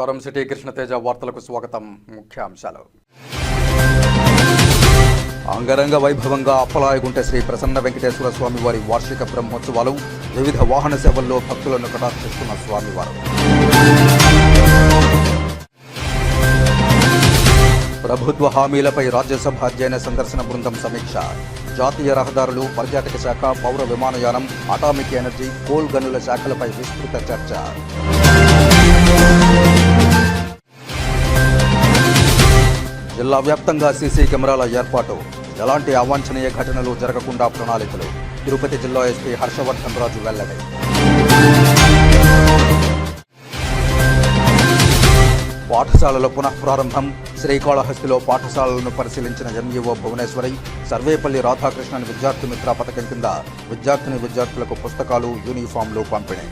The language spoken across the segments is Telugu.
నమస్కారం. సిటీ కృష్ణతేజ వార్తలకు స్వాగతం. ముఖ్యాంశాలు. అంగరంగ వైభవంగా అప్పలాయగుంట శ్రీ ప్రసన్న వెంకటేశ్వర స్వామి వారి వార్షిక బ్రహ్మోత్సవాలు. వివిధ వాహన సేవల్లో భక్తులను కటాక్షిస్తున్న స్వామివారు. ప్రభుత్వ హామీలపై రాజ్యసభ అధ్యయన సందర్శన బృందం సమీక్ష. జాతీయ రహదారులు, పర్యాటక శాఖ, పౌర విమానయానం, అటామిక్ ఎనర్జీ, కోల్ గనుల శాఖలపై విస్తృత చర్చ. జిల్లా వ్యాప్తంగా సీసీ కెమెరాల ఏర్పాటు. ఎలాంటి అవాంఛనీయ ఘటనలు జరగకుండా ప్రణాళికలు. తిరుపతి జిల్లా ఎస్పీ హర్షవర్ధన్ రాజు వెల్లడి. పాఠశాలల పునఃప్రారంభం. శ్రీకాళహస్తిలో పాఠశాలలను పరిశీలించిన ఎంఈఓ భువనేశ్వరి. సర్వేపల్లి రాధాకృష్ణన్ విద్యార్థి మిత్ర పథకం కింద విద్యార్థులకు పుస్తకాలు, యూనిఫామ్లు పంపిణీ.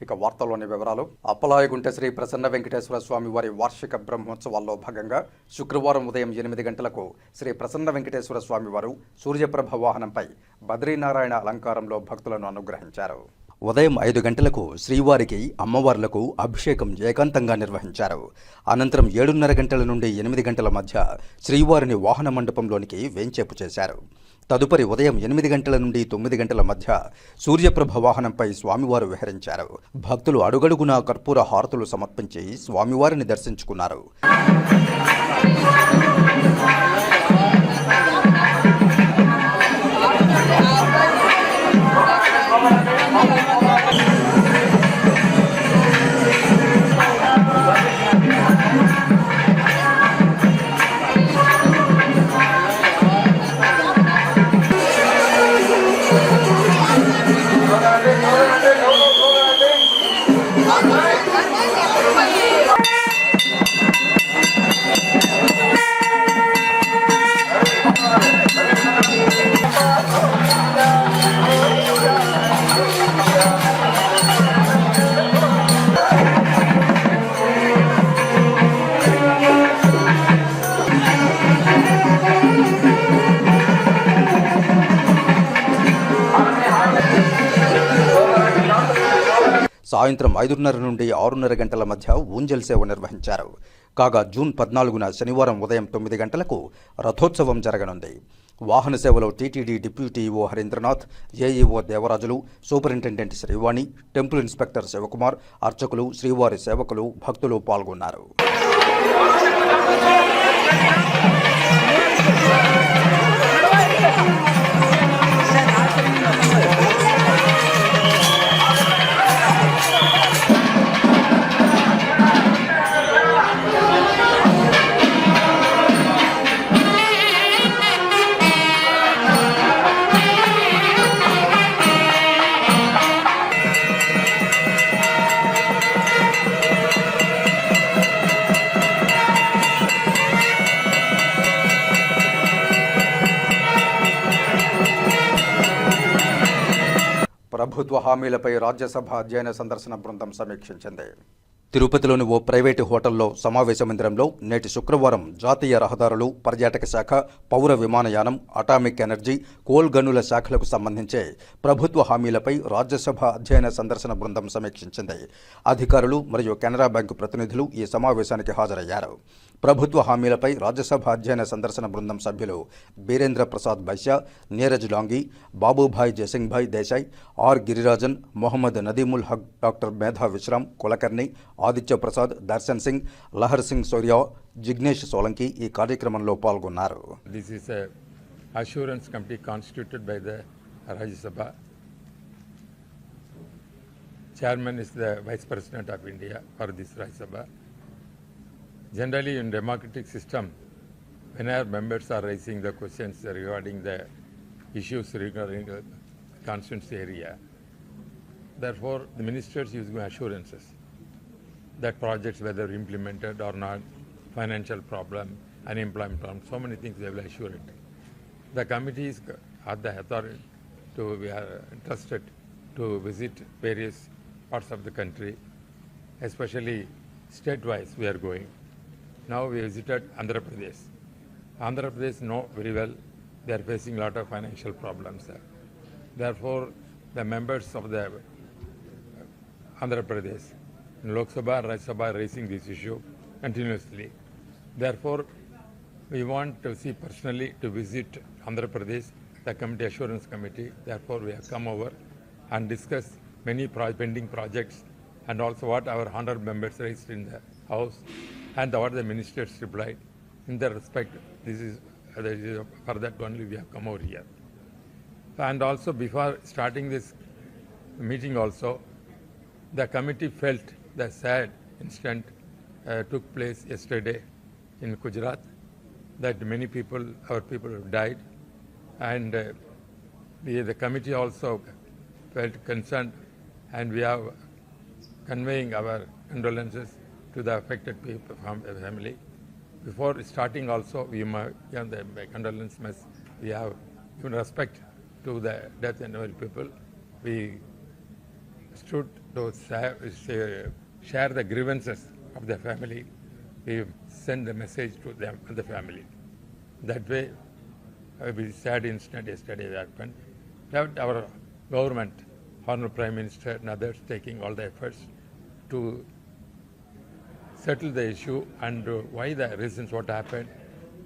ఇక వార్తల్లోని వివరాలు. అప్పలాయగుంట శ్రీ ప్రసన్న వెంకటేశ్వర స్వామి వారి వార్షిక బ్రహ్మోత్సవాల్లో భాగంగా శుక్రవారం ఉదయం 8 గంటలకు శ్రీ ప్రసన్న వెంకటేశ్వర స్వామి వారు సూర్యప్రభ వాహనంపై బద్రీనారాయణ అలంకారంలో భక్తులను అనుగ్రహించారు. ఉదయం 5 గంటలకు శ్రీవారికి, అమ్మవార్లకు అభిషేకం ఏకాంతంగా నిర్వహించారు. అనంతరం 7:30 గంటల నుండి 8 గంటల మధ్య శ్రీవారిని వాహన మండపంలోనికి వేంచేపు చేశారు. తదుపరి ఉదయం 8 గంటల నుండి 9 గంటల మధ్య సూర్యప్రభ వాహనంపై స్వామివారు విహరించారు. భక్తులు అడుగడుగునా కర్పూర హారతులు సమర్పించి స్వామివారిని దర్శించుకున్నారు. సాయంత్రం 5:30 నుండి 6:30 గంటల మధ్య ఊంజల్ సేవ నిర్వహించారు. కాగా జూన్ 14న శనివారం ఉదయం 9 గంటలకు రథోత్సవం జరగనుంది. వాహన సేవలో TTD deputy EO Harindranath, AEO Devarajulu, superintendent Srivani, temple inspector Sivakumar, అర్చకులు, శ్రీవారి సేవకులు, భక్తులు పాల్గొన్నారు. ప్రభుత్వ హామీలపై రాజ్యసభ అధ్యయన సందర్శన బృందం సమీక్షించింది. తిరుపతిలోని ఓ ప్రైవేటు హోటల్లో సమావేశ మందిరంలో నేటి శుక్రవారం జాతీయ రహదారులు, పర్యాటక శాఖ, పౌర విమానయానం, అటామిక్ ఎనర్జీ, కోల్ గనుల శాఖలకు సంబంధించే ప్రభుత్వ హామీలపై రాజ్యసభ అధ్యయన సందర్శన బృందం సమీక్షించింది. అధికారులు మరియు కెనరా బ్యాంకు ప్రతినిధులు ఈ సమావేశానికి హాజరయ్యారు. ప్రభుత్వ హామీలపై రాజ్యసభ అధ్యయన సందర్శన బృందం సభ్యులు బీరేంద్ర ప్రసాద్ బైశ్యా, నీరజ్ లాంగి, బాబుభాయ్ జయసింగ్భాయ్ దేశాయ్, ఆర్ గిరిరాజన్, మొహమ్మద్ నదీముల్ హక్, డాక్టర్ మేధా విశ్రామ్, కులకర్ణి, ఆదిత్య ప్రసాద్, దర్శన్ సింగ్, లహర్ సింగ్ సోరియా, జిగ్నేష్ సోలంకి ఈ కార్యక్రమంలో పాల్గొన్నారు. This is a assurance committee constituted by the Rajya Sabha. Chairman is the Vice President of India for this Rajya Sabha. Generally, in democratic system, when our members are raising the questions regarding the issues regarding the constituency area, therefore the ministers use assurances that projects, whether implemented or not, financial problem, unemployment problem, so many things they will assure it. The committees are the authority we are trusted to visit various parts of the country, especially state-wise we are going. Now we visited Andhra Pradesh. Andhra Pradesh know very well they are facing a lot of financial problems there. Therefore, the members of the Andhra Pradesh. In Lok Sabha and Rajya Sabha raising this issue continuously. Therefore, we want to see personally to visit Andhra Pradesh, the Committee Assurance Committee. Therefore, we have come over and discussed many pending projects and also what our honorable members raised in the House and what the ministers replied. In that respect, this is for that only we have come over here. And also before starting this meeting also, the committee felt the sad incident took place yesterday in Gujarat, that many people, our people have died, and the committee also felt concerned, and we are conveying our condolences to the affected people, family. Before starting also, we the condolence must, we have given respect to the death and all people. We stood to share the grievances of the family. We send the message to them and the family. That way, we sad incident yesterday happened. That our government, Honorable Prime Minister and others taking all the efforts to settle the issue and why the reasons what happened,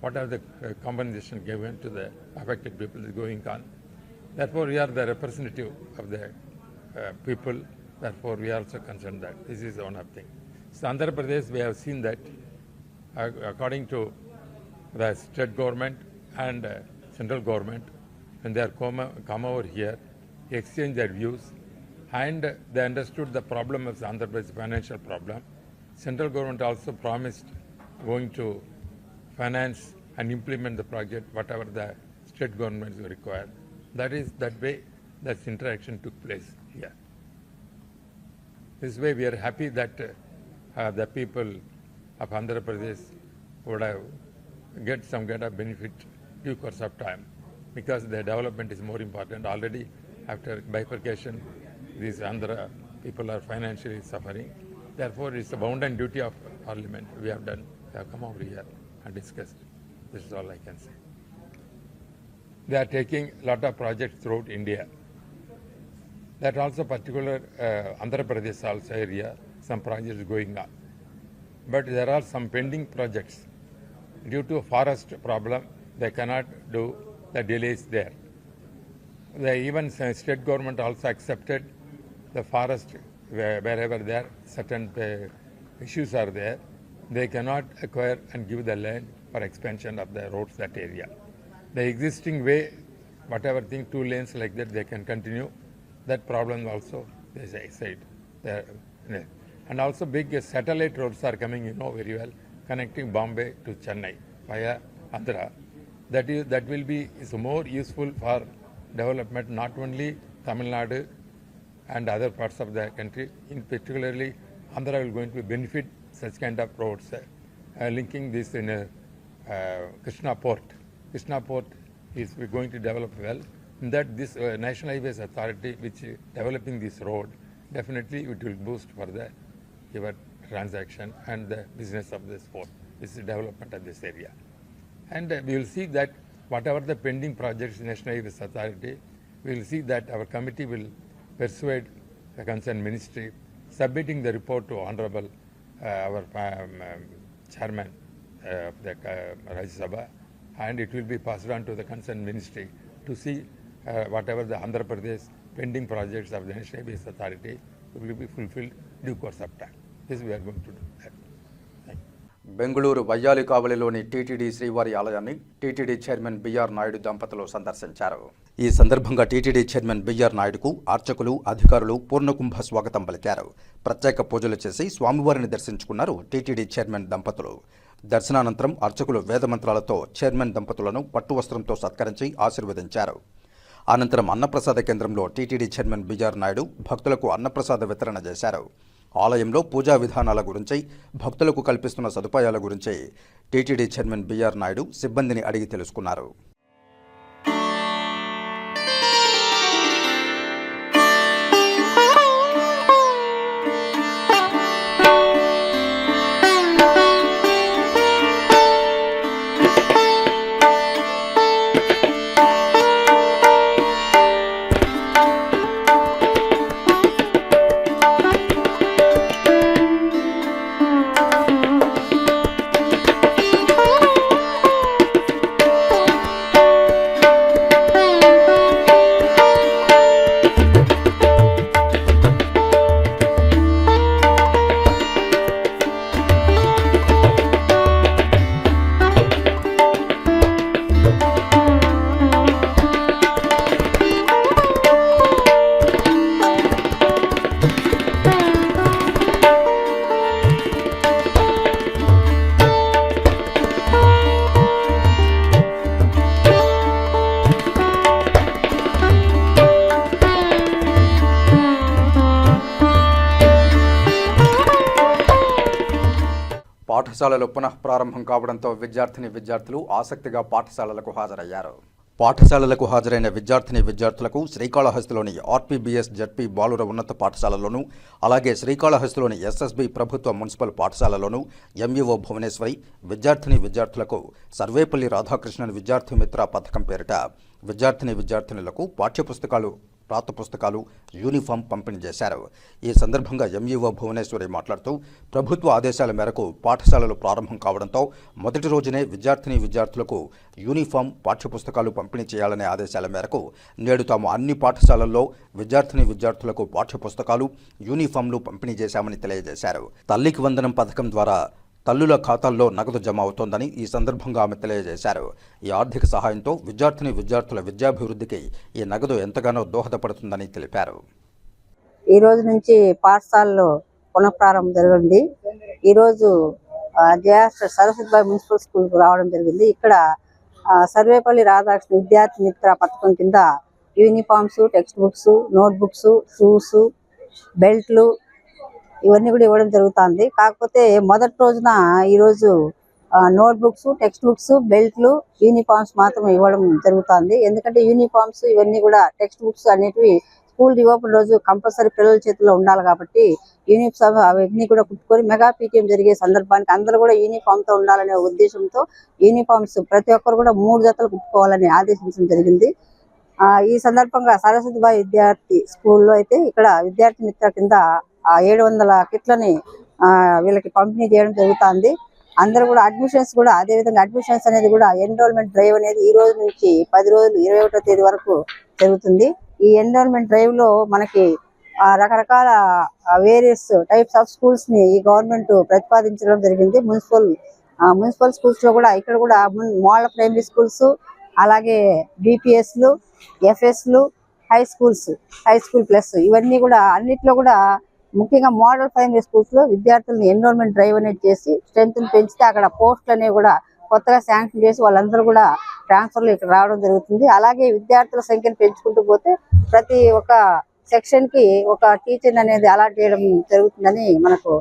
what are the compensation given to the affected people is going on. Therefore, we are the representative of the people. Therefore, we are also concerned that this is one of the things. So, Andhra Pradesh, we have seen that according to the state government and central government, when they are come over here, exchange their views, and they understood the problem of the Andhra Pradesh financial problem. Central government also promised going to finance and implement the project, whatever the state governments require. That way, that interaction took place here. This way, we are happy that the people of Andhra Pradesh would have get some kind of benefit due course of time, because the development is more important. Already, after bifurcation, these Andhra people are financially suffering. Therefore, it's a bounden duty of Parliament. We have come over here and discussed. This is all I can say. They are taking a lot of projects throughout India. That also particular Andhra Pradesh also area, some projects going on. But there are some pending projects. Due to forest problem, they cannot do the delays there. Even state government also accepted the forest wherever there certain issues are there. They cannot acquire and give the land for expansion of the roads that area. The existing way, whatever thing, 2 lanes like that, they can continue. That problem also, they said. And also big satellite roads are coming, you know very well, connecting Bombay to Chennai via Andhra. That will be is more useful for development, not only Tamil Nadu and other parts of the country. In particularly, Andhra will going to benefit such kind of roads, linking this in Krishna Port. Krishna Port is going to develop well. In that, this National Highways Authority, which is developing this road, definitely it will boost for your transaction and the business of this port. This is development of this area. And we will see that whatever the pending projects in National Highways Authority, we will see that our committee will persuade the concerned ministry, submitting the report to Honorable our Chairman of the Rajya Sabha, and it will be passed on to the concerned ministry to see whatever the Andhra Pradesh pending projects of the National Highways Authority will be fulfilled due course of time. This we are going to do that. Bengaluru వయ్యాలి కావలిలోని టీటీడీ శ్రీవారి ఆలయాన్ని టీటీడీ చైర్మన్ బిఆర్ నాయుడు దంపతులు సందర్శించారు. ఈ సందర్భంగా టీటీడీ చైర్మన్ బిఆర్ నాయుడుకు అర్చకులు, అధికారులు పూర్ణకుంభ స్వాగతం పలికారు. ప్రత్యేక పూజలు చేసి స్వామివారిని దర్శించుకున్నారు టీటీడీ చైర్మన్ దంపతులు. దర్శనానంతరం అర్చకులు వేదమంత్రాలతో చైర్మన్ దంపతులను పట్టు వస్త్రంతో సత్కరించి ఆశీర్వదించారు. అనంతరం అన్నప్రసాద కేంద్రంలో టీటీడీ చైర్మన్ బిఆర్ నాయుడు భక్తులకు అన్నప్రసాద వితరణ చేశారు. ఆలయంలో పూజా విధానాల గురించి, భక్తులకు కల్పిస్తున్న సదుపాయాల గురించి టీటీడీ చైర్మన్ బిఆర్ నాయుడు సిబ్బందిని అడిగి తెలుసుకున్నారు. పాఠశాలలు పునః ప్రారంభం కావడంతో విద్యార్థులు ఆసక్తిగా పాఠశాలలకు హాజరయ్యారు. పాఠశాలలకు హాజరైన విద్యార్థులకు శ్రీకాళహస్తిలోని ఆర్పీబీఎస్ జడ్పీ బాలుర ఉన్నత పాఠశాలలోను, అలాగే శ్రీకాళహస్తిలోని ఎస్ఎస్బి ప్రభుత్వ మున్సిపల్ పాఠశాలలోను ఎంఈఓ భువనేశ్వరి విద్యార్థులకు సర్వేపల్లి రాధాకృష్ణన్ విద్యార్థి మిత్ర పథకం పేరిట విద్యార్థులకు పాఠ్యపుస్తకాలు, పాత పుస్తకాలు, యూనిఫామ్ పంపిణీ చేశారు. ఈ సందర్భంగా ఎంఈఓ భువనేశ్వరి మాట్లాడుతూ ప్రభుత్వ ఆదేశాల మేరకు పాఠశాలలు ప్రారంభం కావడంతో మొదటి రోజునే విద్యార్థులకు యూనిఫామ్, పాఠ్యపుస్తకాలు పంపిణీ చేయాలనే ఆదేశాల మేరకు నేడు తాము అన్ని పాఠశాలల్లో విద్యార్థులకు పాఠ్యపుస్తకాలు, యూనిఫామ్లు పంపిణీ చేశామని తెలియజేశారు. తల్లికి వందనం పథకం ద్వారా తల్లుల ఖాతాల్లో నగదు జమ అవుతోందని ఈ సందర్భంగా ఆమె తెలియజేశారు. ఈ ఆర్థిక సహాయంతో విద్యార్థుల విద్యాభివృద్ధికి ఈ నగదు ఎంతగానో దోహదపడుతుందని తెలిపారు. ఈ రోజు నుంచి పాఠశాలలో పునఃప్రారంభం జరిగింది. ఈరోజు సరస్వతిబాయి మున్సిపల్ స్కూల్కు రావడం జరిగింది. ఇక్కడ సర్వేపల్లి రాధాకృష్ణ విద్యార్థి మిత్ర పథకం కింద uniforms, text books, note books, shoes, బెల్ట్లు ఇవన్నీ కూడా ఇవ్వడం జరుగుతుంది. కాకపోతే మొదటి రోజున ఈరోజు నోట్ బుక్స్, టెక్స్ట్ బుక్స్, బెల్ట్లు, యూనిఫామ్స్ మాత్రం ఇవ్వడం జరుగుతుంది. ఎందుకంటే యూనిఫామ్స్ ఇవన్నీ కూడా టెక్స్ట్ బుక్స్ అనేటివి స్కూల్ రీఓపెన్ రోజు కంపల్సరీ పిల్లల చేతిలో ఉండాలి కాబట్టి యూనిఫామ్ అవన్నీ కూడా కుట్టుకొని మెగా పీటీఎం జరిగే సందర్భానికి అందరూ కూడా యూనిఫామ్తో ఉండాలనే ఉద్దేశంతో యూనిఫామ్స్ ప్రతి ఒక్కరు కూడా 3 జతలు కుట్టుకోవాలని ఆదేశించడం జరిగింది. ఈ సందర్భంగా సరస్వతిబాయి విద్యార్థి స్కూల్లో అయితే ఇక్కడ విద్యార్థి మిత్ర కింద 700 కిట్లని వీళ్ళకి పంపిణీ చేయడం జరుగుతుంది. అందరూ కూడా అడ్మిషన్స్ కూడా అదే విధంగా అడ్మిషన్స్ అనేది కూడా ఎన్రోల్మెంట్ డ్రైవ్ అనేది ఈ రోజు నుంచి 10 రోజులు 21వ తేదీ వరకు జరుగుతుంది. ఈ ఎన్రోల్మెంట్ డ్రైవ్ లో మనకి రకరకాల వేరియస్ టైప్స్ ఆఫ్ స్కూల్స్ ని ఈ గవర్నమెంట్ ప్రతిపాదించడం జరిగింది. మున్సిపల్ స్కూల్స్ లో కూడా ఇక్కడ కూడా మోడల్ ప్రైమరీ స్కూల్స్, అలాగే బీపీఎస్లు, ఎఫ్ఎస్లు, హై స్కూల్ ప్లస్ ఇవన్నీ కూడా అన్నిట్లో కూడా ముఖ్యంగా మోడల్ ప్రైమరీ స్కూల్స్ లో విద్యార్థులను ఎన్రోల్మెంట్ డ్రైవ్ అనేది చేసి స్ట్రెంత్ పెంచితే అక్కడ పోస్టులు అనేవి కూడా కొత్తగా శాంక్షన్ చేసి వాళ్ళందరూ కూడా ట్రాన్స్ఫర్లు ఇక్కడ రావడం జరుగుతుంది. అలాగే విద్యార్థుల సంఖ్యను పెంచుకుంటూ పోతే ప్రతి ఒక్క సెక్షన్ కి ఒక టీచర్ అనేది అలాట్ చేయడం జరుగుతుందని మనకు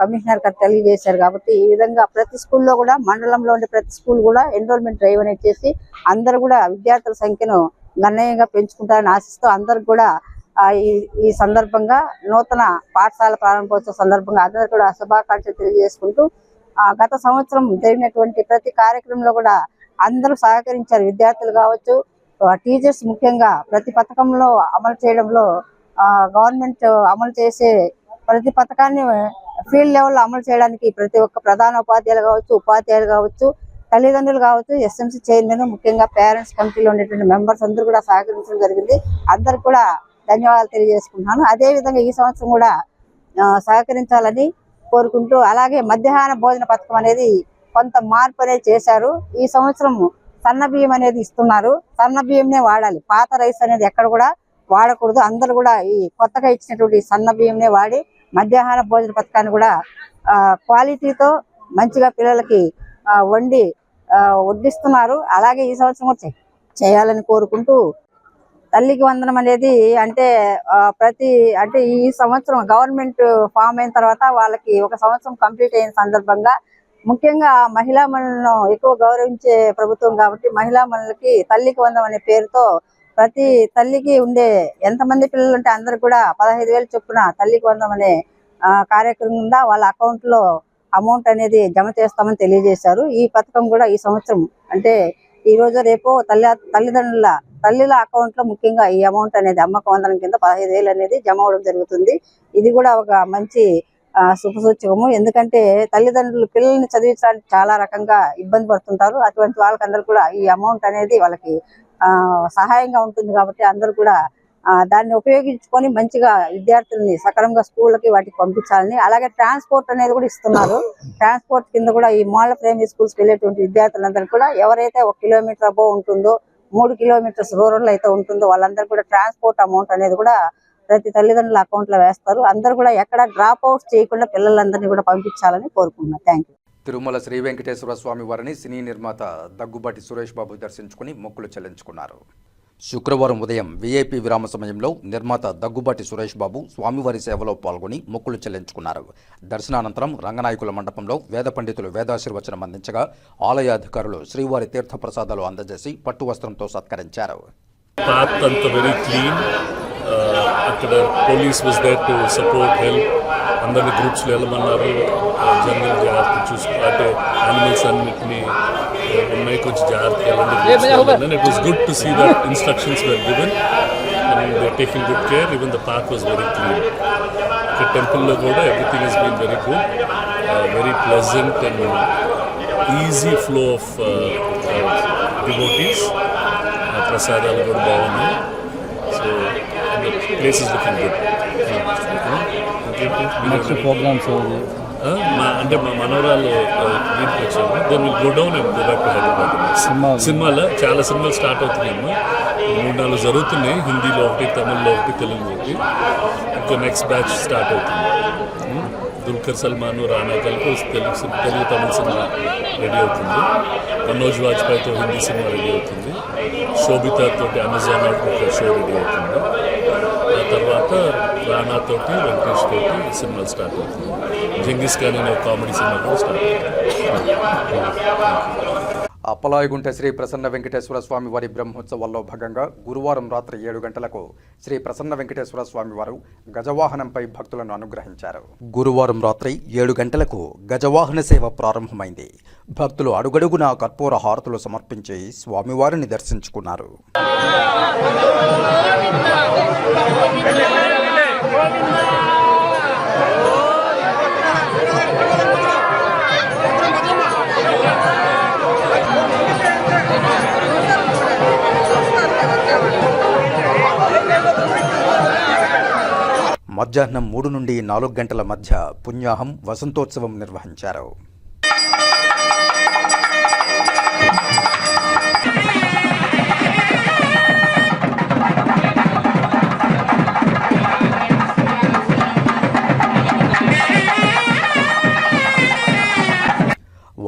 కమిషనర్ గారు తెలియజేశారు. కాబట్టి ఈ విధంగా ప్రతి స్కూల్లో కూడా మండలంలో ఉండే ప్రతి స్కూల్ కూడా ఎన్రోల్మెంట్ డ్రైవ్ అనేది చేసి అందరూ కూడా విద్యార్థుల సంఖ్యను గణనీయంగా పెంచుకుంటారని ఆశిస్తూ అందరికి కూడా ఈ సందర్భంగా నూతన పాఠశాల ప్రారంభోత్సవ సందర్భంగా అందరూ కూడా శుభాకాంక్షలు తెలియజేసుకుంటూ గత సంవత్సరం జరిగినటువంటి ప్రతి కార్యక్రమంలో కూడా అందరూ సహకరించారు. విద్యార్థులు కావచ్చు, టీచర్స్ ముఖ్యంగా ప్రతి పథకంలో అమలు చేయడంలో గవర్నమెంట్ అమలు చేసే ప్రతి పథకాన్ని ఫీల్డ్ లెవెల్లో అమలు చేయడానికి ప్రతి ఒక్క ప్రధాన ఉపాధ్యాయులు కావచ్చు, తల్లిదండ్రులు కావచ్చు, ఎస్ఎంసీ చైర్మన్, ముఖ్యంగా పేరెంట్స్ కమిటీలో ఉండేటువంటి మెంబర్స్ అందరూ కూడా సహకరించడం జరిగింది. అందరికి కూడా ధన్యవాదాలు తెలియజేసుకుంటున్నాను. అదే విధంగా ఈ సంవత్సరం కూడా సహకరించాలని కోరుకుంటూ, అలాగే మధ్యాహ్న భోజన పథకం అనేది కొంత మార్పు అనేది చేశారు. ఈ సంవత్సరం సన్న బియ్యం అనేది ఇస్తున్నారు. సన్న బియ్యంనే వాడాలి, పాత రైస్ అనేది ఎక్కడ కూడా వాడకూడదు. అందరూ కూడా ఈ కొత్తగా ఇచ్చినటువంటి సన్న బియ్యంనే వాడి మధ్యాహ్న భోజన పథకాన్ని కూడా క్వాలిటీతో మంచిగా పిల్లలకి వడ్డిస్తున్నారు. అలాగే ఈ సంవత్సరం కూడా చేయాలని కోరుకుంటూ, తల్లికి వందనం అనేది అంటే ఈ సంవత్సరం గవర్నమెంట్ ఫామ్ అయిన తర్వాత వాళ్ళకి 1 సంవత్సరం కంప్లీట్ అయిన సందర్భంగా ముఖ్యంగా మహిళా మనులను ఎక్కువ గౌరవించే ప్రభుత్వం కాబట్టి మహిళా మనులకి తల్లికి వందనం అనే పేరుతో ప్రతి తల్లికి ఉండే ఎంతమంది పిల్లలు ఉంటే అందరు కూడా 15,000 చొప్పున తల్లికి వందనం అనే కార్యక్రమం కింద వాళ్ళ అకౌంట్ లో అమౌంట్ అనేది జమ చేస్తామని తెలియజేశారు. ఈ పథకం కూడా ఈ సంవత్సరం అంటే ఈ రోజు రేపు తల్లుల అకౌంట్ లో ముఖ్యంగా ఈ అమౌంట్ అనేది అమ్మక వందనం కింద 15,000 అనేది జమ అవడం జరుగుతుంది. ఇది కూడా ఒక మంచి శుభసూచకము. ఎందుకంటే తల్లిదండ్రులు పిల్లల్ని చదివించడానికి చాలా రకంగా ఇబ్బంది పడుతుంటారు. అటువంటి వాళ్ళకందరూ కూడా ఈ అమౌంట్ అనేది వాళ్ళకి సహాయంగా ఉంటుంది. కాబట్టి అందరూ కూడా దాన్ని ఉపయోగించుకొని మంచిగా విద్యార్థుల్ని సక్రమంగా స్కూళ్ళకి వాటికి పంపించాలని, అలాగే ట్రాన్స్పోర్ట్ అనేది కూడా ఇస్తున్నారు. ట్రాన్స్పోర్ట్ కింద కూడా ఈ మోడల్ ప్రైమరీ స్కూల్స్కి వెళ్ళేటువంటి విద్యార్థులందరూ కూడా ఎవరైతే 1 కిలోమీటర్ అబోవ్ ఉంటుందో, 3 కిలోమీటర్స్ రూరల్ అయితే ఉంటుందో వాళ్ళందరూ కూడా ట్రాన్స్పోర్ట్ అమౌంట్ అనేది కూడా ప్రతి తల్లిదండ్రుల అకౌంట్ లో వేస్తారు. అందరూ కూడా ఎక్కడ డ్రాప్ అవుట్స్ చేయకుండా పిల్లలందరినీ కూడా పంపించాలని కోరుకుంటున్నాను. Thank you. తిరుమల శ్రీ వెంకటేశ్వర స్వామి వారిని సినీ నిర్మాత దగ్గుబాటి సురేష్ బాబు దర్శించుకుని మొక్కులు చెల్లించుకున్నారు. శుక్రవారం ఉదయం వీఐపీ విరామ సమయంలో నిర్మాత దగ్గుబాటి సురేష్ బాబు స్వామివారి సేవలో పాల్గొని మొక్కులు చెల్లించుకున్నారు. దర్శనానంతరం రంగనాయకుల మండపంలో వేద పండితులు వేదాశీర్వచనం అందించగా ఆలయ అధికారులు శ్రీవారి తీర్థప్రసాదాలు అందజేసి పట్టు వస్త్రంతో సత్కరించారు. Path అంతా వెరీ క్లీన్. అక్కడ police was there to support help. అందరినీ గ్రూప్స్లో వెళ్ళమన్నారు. జనరల్ జాగ్రత్త చూసుకో అంటే యానిమల్స్ అన్నిటినీ ఉన్నాయి కొంచెం జాగ్రత్తగా వెళ్ళండి. It was good to see that instructions were given and they taking good care. Even the path was very clean. ఇక్కడ టెంపుల్లో కూడా everything has been very good, very pleasant and easy flow of devotees. ప్రసాదాలు కూడా బాగున్నాయి. So place is looking good. Next programmes అంటే మా మనవరాలు దీనికి వచ్చాము. Then will go down and go back to Hyderabad. సినిమాలో చాలా సినిమాలు స్టార్ట్ అవుతున్నాయమ్మా. 3-4 జరుగుతున్నాయి. హిందీలో ఒకటి, తమిళ్లో ఒకటి, తెలుగు ఒకటి. ఇంకా నెక్స్ట్ బ్యాచ్ స్టార్ట్ అవుతుంది. దుల్కర్ సల్మాన్, రానా కలిపి తెలుగు తమిళ సినిమా రెడీ అవుతుంది. మనోజ్ వాజ్పేయితో హిందీ సినిమా రెడీ అవుతుంది. శోభితా తోటి అమెజాన్ ఒక షో రెడీ అవుతుంది. ఆ తర్వాత రానా తోటి, వెంకటేష్ తోటి సినిమాలు స్టార్ట్ అవుతుంది. జంగిస్ ఖాన్ అనే కామెడీ సినిమా కూడా స్టార్ట్ అవుతుంది. అప్పలాయగుంట శ్రీ ప్రసన్న వెంకటేశ్వర స్వామి వారి బ్రహ్మోత్సవాల్లో భాగంగా గురువారం రాత్రి 7 గంటలకు శ్రీ ప్రసన్న వెంకటేశ్వర స్వామి వారు గజవాహనంపై భక్తులను అనుగ్రహించారు. గురువారం రాత్రి 7 గంటలకు గజవాహన సేవ ప్రారంభమైంది. భక్తులు అడుగడుగునా కర్పూర హారతులు సమర్పించి స్వామివారిని దర్శించుకున్నారు. మధ్యాహ్నం 3 నుండి 4 గంటల మధ్య పుణ్యాహం వసంతోత్సవం నిర్వహించారు.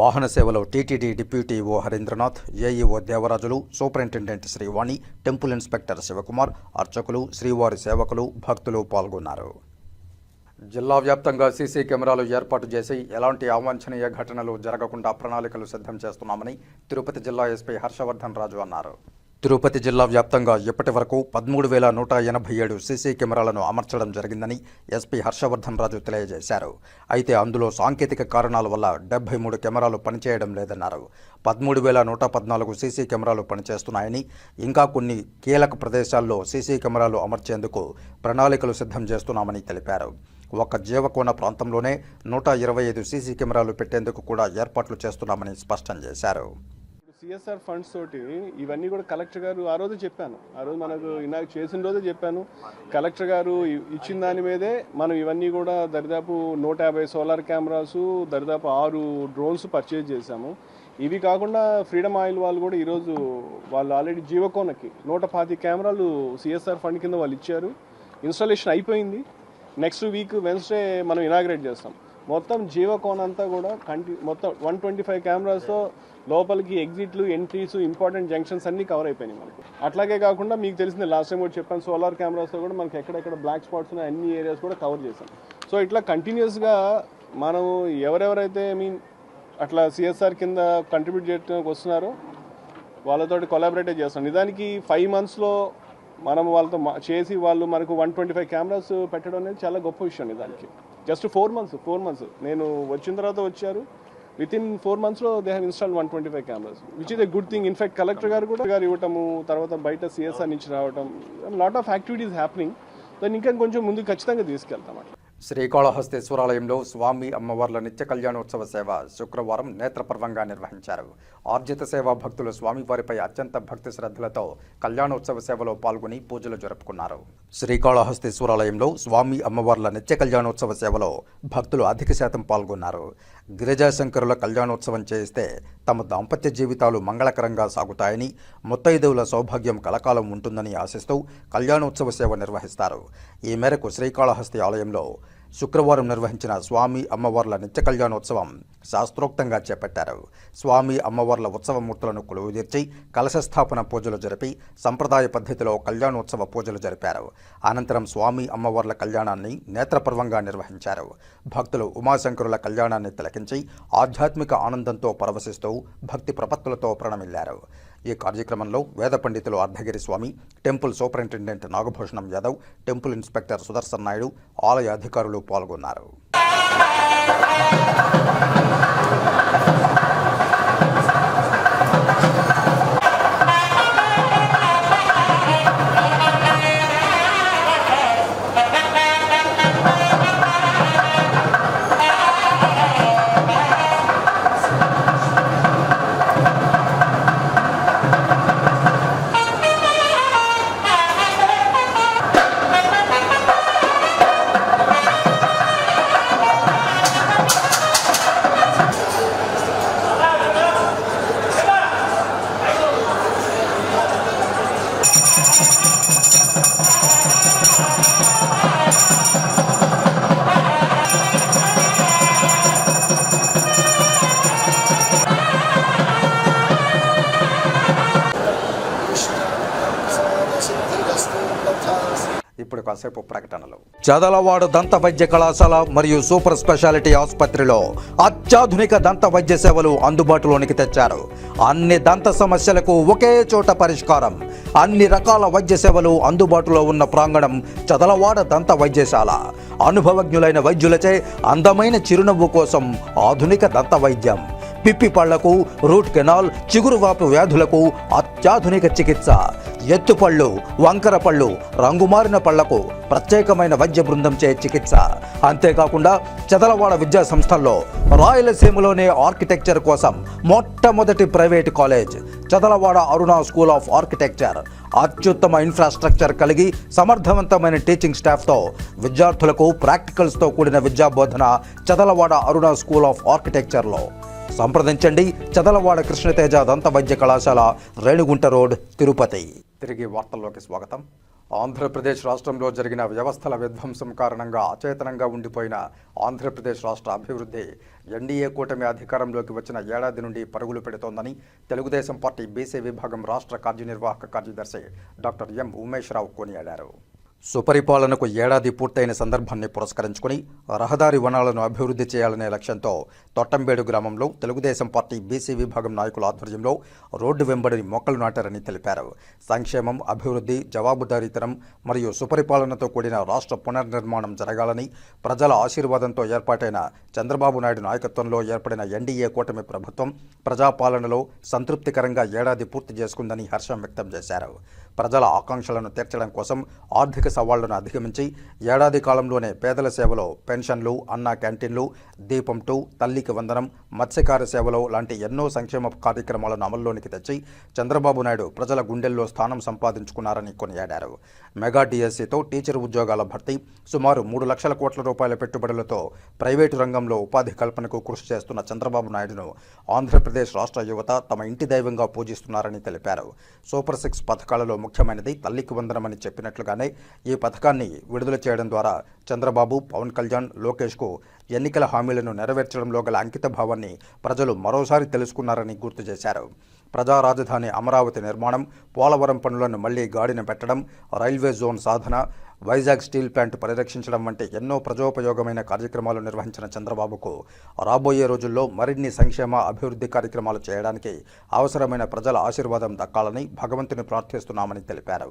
వాహన సేవలో TTD deputy EO Harindranath, AEO Devarajulu, superintendent Srivani, temple inspector Sivakumar, అర్చకులు, శ్రీవారి సేవకులు, భక్తులు పాల్గొన్నారు. జిల్లా వ్యాప్తంగా సీసీ కెమెరాలు ఏర్పాటు చేసి ఎలాంటి అవాంఛనీయ ఘటనలు జరగకుండా ప్రణాళికలు సిద్ధం చేస్తున్నామని తిరుపతి జిల్లా ఎస్పీ హర్షవర్ధన్ రాజు అన్నారు. తిరుపతి జిల్లా వ్యాప్తంగా ఇప్పటి వరకు 13,187 సీసీ కెమెరాలను అమర్చడం జరిగిందని ఎస్పీ హర్షవర్ధన్ రాజు తెలియజేశారు. అయితే అందులో సాంకేతిక కారణాల వల్ల 73 కెమెరాలు పనిచేయడం లేదన్నారు. 13,114 సీసీ కెమెరాలు పనిచేస్తున్నాయని, ఇంకా కొన్ని కీలక ప్రదేశాల్లో సీసీ కెమెరాలు అమర్చేందుకు ప్రణాళికలు సిద్ధం చేస్తున్నామని తెలిపారు. ఒక్క జీవకోణ ప్రాంతంలోనే 125 సీసీ కెమెరాలు పెట్టేందుకు కూడా ఏర్పాట్లు చేస్తున్నామని స్పష్టం చేశారు. సిఎస్ఆర్ ఫండ్స్ తోటి ఇవన్నీ కూడా కలెక్టర్ గారు ఆ రోజు చెప్పాను. ఆ రోజు మనకు ఇనాగ్రేట్ చేసిన రోజే చెప్పాను. కలెక్టర్ గారు ఇచ్చిన దాని మీదే మనం ఇవన్నీ కూడా దరిదాపు 150 సోలార్ కెమెరాసు, దరిదాపు 6 డ్రోన్స్ పర్చేజ్ చేశాము. ఇవి కాకుండా ఫ్రీడమ్ ఆయిల్ వాళ్ళు కూడా ఈరోజు వాళ్ళు ఆల్రెడీ జీవకోనకి 125 కెమెరాలు సిఎస్ఆర్ ఫండ్ కింద వాళ్ళు ఇచ్చారు. ఇన్స్టాలేషన్ అయిపోయింది. నెక్స్ట్ వీక్ వెన్స్డే మనం ఇనాగ్రేట్ చేస్తాం. మొత్తం జీవకోన్ అంతా కూడా మొత్తం 125 కెమెరాస్తో లోపలికి ఎగ్జిట్లు, ఎంట్రీస్, ఇంపార్టెంట్ జంక్షన్స్ అన్నీ కవర్ అయిపోయినాయి మనకు. అట్లాగే కాకుండా మీకు తెలిసింది లాస్ట్ టైం కూడా చెప్పాను, సోలార్ కెమెరాస్తో కూడా మనకి ఎక్కడెక్కడ బ్లాక్ స్పాట్స్ ఉన్నాయి అన్ని ఏరియాస్ కూడా కవర్ చేశాం. సో ఇట్లా కంటిన్యూస్గా మనం ఎవరెవరైతే అట్లా సిఎస్ఆర్ కింద కంట్రిబ్యూట్ చేయడానికి వస్తున్నారో వాళ్ళతోటి కొలాబరేట్ చేస్తాం. నిజానికి 5 monthsలో మనం వాళ్ళతో చేసి వాళ్ళు మనకు 125 కెమెరాస్ పెట్టడం అనేది చాలా గొప్ప విషయం. నిజానికి జస్ట్ 4 months నేను వచ్చిన తర్వాత వచ్చారు. వితిన్ 4 monthsలో they have installed 125 cameras, which is a good thing. In fact collector గారు కూడా ఇవ్వటము, తర్వాత బయట సిఎస్ఆర్ నుంచి రావటం, లాట్ ఆఫ్ యాక్టివిటీస్ హ్యాపెనింగ్. దాన్ని ఇంకా కొంచెం ముందు ఖచ్చితంగా తీసుకెళ్తాం. అట్లా శ్రీకాళహస్తీశ్వరాలయంలో స్వామి అమ్మవార్ల నిత్య కళ్యాణోత్సవ సేవ శుక్రవారం నేత్రపర్వంగా నిర్వహించారు. ఆర్జిత సేవా భక్తులు స్వామివారిపై అత్యంత భక్తి శ్రద్ధలతో కళ్యాణోత్సవ సేవలో పాల్గొని పూజలు జరుపుకున్నారు. శ్రీకాళహస్తీశ్వరాలయంలో స్వామి అమ్మవార్ల నిత్య కళ్యాణోత్సవ సేవలో భక్తులు అధిక శాతం పాల్గొన్నారు. గిరిజాశంకరుల కళ్యాణోత్సవం చేయిస్తే తమ దాంపత్య జీవితాలు మంగళకరంగా సాగుతాయని, ముత్తైదువుల సౌభాగ్యం కలకాలం ఉంటుందని ఆశిస్తూ కళ్యాణోత్సవ సేవ నిర్వహిస్తారు. ఈ మేరకు శ్రీకాళహస్తి ఆలయంలో శుక్రవారం నిర్వహించిన స్వామి అమ్మవార్ల నిత్య కళ్యాణోత్సవం శాస్త్రోక్తంగా చేపట్టారు. స్వామి అమ్మవార్ల ఉత్సవమూర్తులను కొలువుదీర్చి కలశస్థాపన పూజలు జరిపి సంప్రదాయ పద్ధతిలో కళ్యాణోత్సవ పూజలు జరిపారు. అనంతరం స్వామి అమ్మవార్ల కళ్యాణాన్ని నేత్రపర్వంగా నిర్వహించారు. భక్తులు ఉమాశంకరుల కళ్యాణాన్ని తిలకించి ఆధ్యాత్మిక ఆనందంతో పరవశిస్తూ భక్తి ప్రపత్తులతో ప్రణమిల్లారు. ఈ కార్యక్రమంలో వేద పండితులు Ardhagiri Swamy, temple superintendent Nagabhushanam Yadav, temple inspector Sudarshan Naidu, ఆలయ అధికారులు పాల్గొన్నారు. ఇప్పుడు కాసేపు ప్రకటనలు. చదలవాడ దంత వైద్య కళాశాల మరియు సూపర్ స్పెషాలిటీ ఆసుపత్రిలో అత్యాధునిక దంత వైద్య సేవలు అందుబాటులోనికి తెచ్చారు. అన్ని దంత సమస్యలకు ఒకే చోట పరిష్కారం. అన్ని రకాల వైద్య సేవలు అందుబాటులో ఉన్న ప్రాంగణం చదలవాడ దంత వైద్యశాల. అనుభవజ్ఞులైన వైద్యులచే అందమైన చిరునవ్వు కోసం ఆధునిక దంత వైద్యం. పిప్పి పళ్లకు, రూట్ కెనాల్, చిగురువాపు వ్యాధులకు అత్యాధునిక చికిత్స. ఎత్తుపళ్ళు, వంకర పళ్ళు, రంగుమారిన పళ్లకు ప్రత్యేకమైన వైద్య బృందంచే చికిత్స. అంతేకాకుండా చదలవాడ విద్యా సంస్థల్లో రాయలసీమలోనే ఆర్కిటెక్చర్ కోసం మొట్టమొదటి private college Chadalavada Aruna school of architecture. అత్యుత్తమ ఇన్ఫ్రాస్ట్రక్చర్ కలిగి సమర్థవంతమైన టీచింగ్ స్టాఫ్తో విద్యార్థులకు ప్రాక్టికల్స్తో కూడిన విద్యాబోధన చదలవాడ అరుణ స్కూల్ ఆఫ్ ఆర్కిటెక్చర్లో. సంప్రదించండి. చదలవాడ కృష్ణతేజ దంత వైద్య కళాశాల, రేణిగుంట రోడ్, తిరుపతి. తిరిగి వార్తల్లోకి స్వాగతం. ఆంధ్రప్రదేశ్ రాష్ట్రంలో జరిగిన వ్యవస్థల విధ్వంసం కారణంగా అచేతనంగా ఉండిపోయిన ఆంధ్రప్రదేశ్ రాష్ట్ర అభివృద్ధి ఎన్డీఏ కూటమి అధికారంలోకి వచ్చిన ఏడాది నుండి పరుగులు పెడుతోందని తెలుగుదేశం పార్టీ బీసీ విభాగం రాష్ట్ర కార్యనిర్వాహక కార్యదర్శి డాక్టర్ ఎం ఉమేష్ రావు కొనియాడారు. సుపరిపాలనకు ఏడాది పూర్తయిన సందర్భాన్ని పురస్కరించుకుని రహదారి వనాలను అభివృద్ధి చేయాలనే లక్ష్యంతో తొట్టంబేడు గ్రామంలో తెలుగుదేశం పార్టీ బీసీ విభాగం నాయకుల ఆధ్వర్యంలో రోడ్డు వెంబడి మొక్కలు నాటారని తెలిపారు. సంక్షేమం, అభివృద్ధి, జవాబుదారీతనం మరియు సుపరిపాలనతో కూడిన రాష్ట్ర పునర్నిర్మాణం జరగాలని, ప్రజల ఆశీర్వాదంతో ఏర్పాటైన చంద్రబాబు నాయుడు నాయకత్వంలో ఏర్పడిన ఎన్డీఏ కూటమి ప్రభుత్వం ప్రజాపాలనలో సంతృప్తికరంగా ఏడాది పూర్తి చేసుకుందని హర్షం వ్యక్తం చేశారు. ప్రజల ఆకాంక్షలను తీర్చడం కోసం ఆర్థిక సవాళ్లను అధిగమించి ఏడాది కాలంలోనే పేదల సేవలో పెన్షన్లు, అన్నా క్యాంటీన్లు, దీపం 2, తల్లికి వందనం, మత్స్యకార సేవలో లాంటి ఎన్నో సంక్షేమ కార్యక్రమాలను అమల్లోనికి తెచ్చి చంద్రబాబు నాయుడు ప్రజల గుండెల్లో స్థానం సంపాదించుకున్నారని కొనియాడారు. మెగా డిఎస్సితో టీచర్ ఉద్యోగాల భర్తీ, సుమారు 3 లక్షల కోట్ల రూపాయల పెట్టుబడులతో ప్రైవేటు రంగంలో ఉపాధి కల్పనకు కృషి చేస్తున్న చంద్రబాబు నాయుడును ఆంధ్రప్రదేశ్ రాష్ట్ర యువత తమ ఇంటి దైవంగా పూజిస్తున్నారని తెలిపారు. సూపర్ 6 పథకాలలో ముఖ్యమైనది తల్లికి వందనమని చెప్పినట్లుగానే ఈ పథకాన్ని విడుదల చేయడం ద్వారా చంద్రబాబు, పవన్ కళ్యాణ్, లోకేష్కు ఎన్నికల హామీలను నెరవేర్చడంలో గల అంకిత భావాన్ని ప్రజలు మరోసారి తెలుసుకున్నారని గుర్తు చేశారు. ప్రజా రాజధాని అమరావతి నిర్మాణం, పోలవరం పనులను మళ్లీ గాడిన పెట్టడం, రైల్వే జోన్ సాధన, వైజాగ్ స్టీల్ ప్లాంట్ పరిరక్షించడం వంటి ఎన్నో ప్రజోపయోగమైన కార్యక్రమాలు నిర్వహించిన చంద్రబాబుకు రాబోయే రోజుల్లో మరిన్ని సంక్షేమ, అభివృద్ధి కార్యక్రమాలు చేయడానికి అవసరమైన ప్రజల ఆశీర్వాదం దక్కాలని భగవంతుని ప్రార్థిస్తున్నామని తెలిపారు.